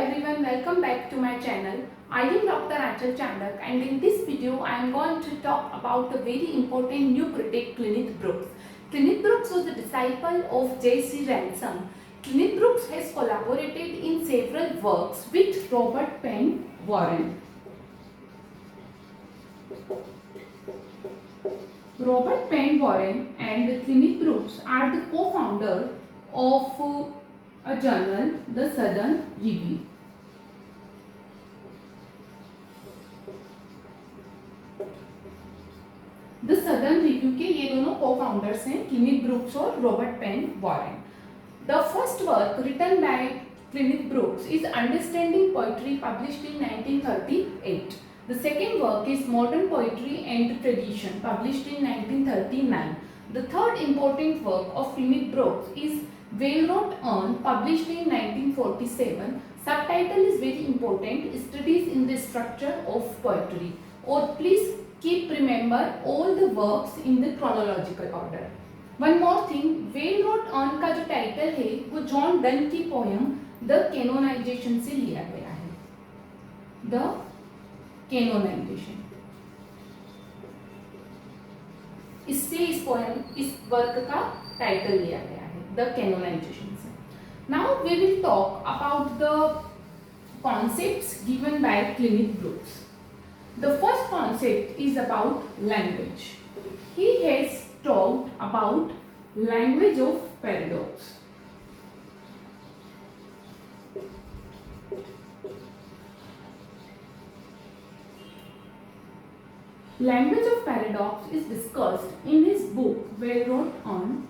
everyone, welcome back to my channel. I am Dr. Anchal Chandak and in this video I am going to talk about a very important new critic, Kenneth Brooks. Kenneth Brooks was a disciple of J.C. Ransom. Kenneth Brooks has collaborated in several works with Robert Penn Warren. Robert Penn Warren and Kenneth Brooks are the co-founders of a journal, the Southern Review. The Southern Review के ये दोनों co-founders हैं Kenneth Brooks और Robert Penn Warren. The first work written by Kenneth Brooks is Understanding Poetry, published in 1938. The second work is Modern Poetry and Tradition, published in 1939. The third important work of Kenneth Brooks is Railroad Urn, published in 1947. Subtitle is very important, Studies in the Structure of Poetry. Or please keep remember all the works in the chronological order. One more thing, Railroad Urn का जो title है वो John Donne की poem the canonization से लिया गया है. The canonization, इससे इस वर्क का टाइटल लिया गया है, द कैनोनाइजेशन से. Now we will talk about the concepts given by Kenneth Brooks. The first concept is about language. He has talked about language of paradox. Language of paradox is discussed in his book Railroad Urn.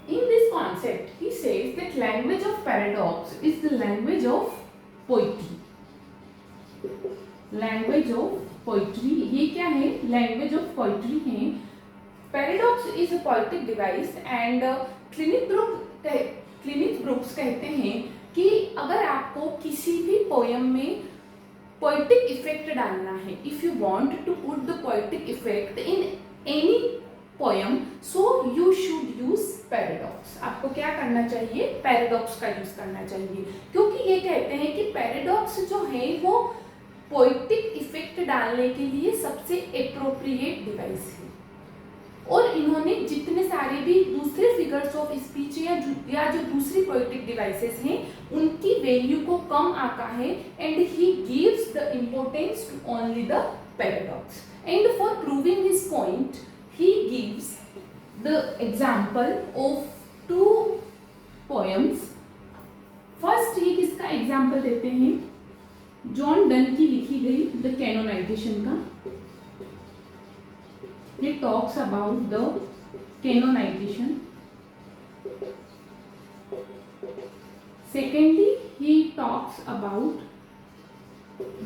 In this concept, he says that language of paradox is the language of poetry. Language of poetry, ये क्या है? Language of poetry है. Paradox is a poetic device and Kenneth Brooks कहते हैं कि अगर आपको किसी भी पोयम में poetic effect डालना है, if you want to put the poetic effect in any poem, so you should use paradox. आपको क्या करना चाहिए? पैराडॉक्स का यूज करना चाहिए, क्योंकि ये कहते हैं कि पैराडॉक्स जो है वो पोएटिक इफेक्ट डालने के लिए सबसे एप्रोप्रिएट डिवाइस है. और इन्होंने जितने सारे भी दूसरे फिगर्स ऑफ स्पीच या जो दूसरी पोएटिक डिवाइसेस हैं उनकी वैल्यू को कम आका है and he gives the importance to only the paradox. And for proving his point he gives the example of two poems. First ये किसका एग्जाम्पल देते हैं? जॉन डन की लिखी गई द कैनोनाइजेशन का. He talks about the canonization. Secondly, he talks about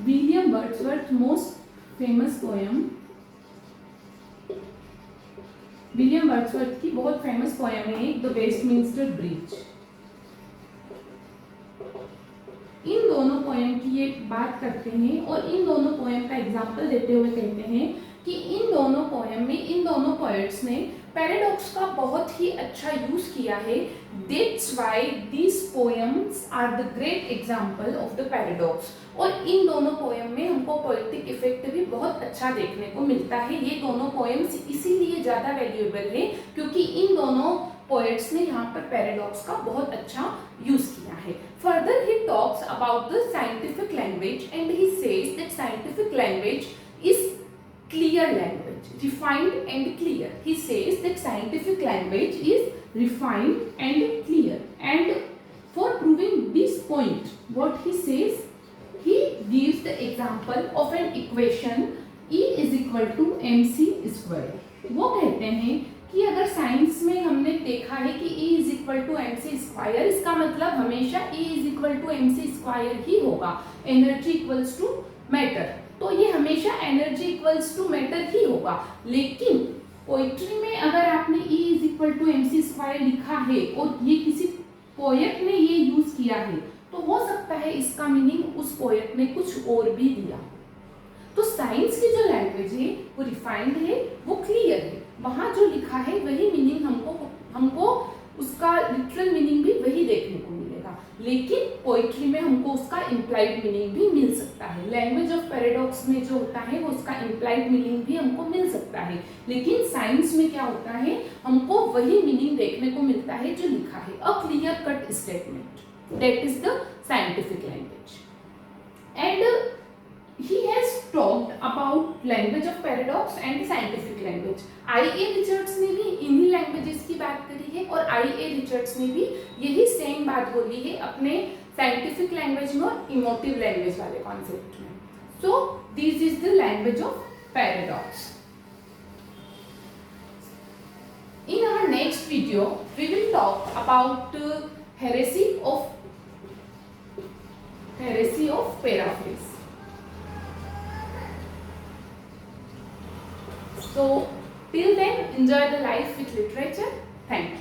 William Wordsworth's most famous poem. William Wordsworth की बहुत फेमस पोयम है द वेस्टमिंस्टर ब्रिज. इन दोनों पोयम की ये बात करते हैं और इन दोनों पोयम का एग्जाम्पल देते हुए कहते हैं कि इन दोनों पोयम में इन दोनों पोएट्स ने पैराडॉक्स का बहुत ही अच्छा यूज किया है. That's why these poems are the great example of the paradox. और इन दोनों पोएम में हमको पोएटिक इफेक्ट भी बहुत अच्छा देखने को मिलता है. ये दोनों पोएम्स इसीलिए ज़्यादा वैल्यूएबल है क्योंकि इन दोनों पोएट्स ने यहाँ पर पैराडॉक्स का बहुत अच्छा यूज किया है. Further he talks about the scientific language and he says that scientific language is clear language, refined and clear. He says that scientific language is refined and clear. And for proving this point, what he says, he gives the example of an equation E is equal to mc square. वो कहते हैं कि अगर science में हमने देखा है कि E is equal to mc square, इसका मतलब हमेशा E is equal to mc square ही होगा. एनर्जी इक्वल्स टू मैटर, तो ये हमेशा एनर्जी इक्वल्स टू मैटर ही होगा. लेकिन पोइट्री में अगर आपने E is equal to mc square लिखा है और ये किसी पोएट ने ये यूज किया है तो हो सकता है इसका मीनिंग उस पोएट ने कुछ और भी दिया. तो साइंस की जो लैंग्वेज है वो रिफाइंड है, वो क्लियर है. वहाँ जो लिखा है वही मीनिंग हमको उसका लिटरल मीनिंग भी वही देखने को मिलेगा, लेकिन पोइट्री में हमको उसका इम्प्लाइड मीनिंग भी मिल सकता है। लैंग्वेज ऑफ पैराडॉक्स में जो होता है वो उसका इम्प्लाइड मीनिंग भी हमको मिल सकता है, लेकिन साइंस में क्या होता है, हमको वही मीनिंग देखने को मिलता है जो लिखा है, a clear cut statement, that is the scientific language. And he has talked about language of paradox and scientific language. I.A. Richards ने भी इन्हीं लैंग्वेजेस की बात करी है और I.A. रिचर्ड्स ने भी यही सेम बात बोली है अपने साइंटिफिक लैंग्वेज में और इमोटिव लैंग्वेज वाले कॉन्सेप्ट में। So this is the language of paradox. In our next video, we will talk about heresy of paraphrase. So till then, enjoy the life with literature. Thank you.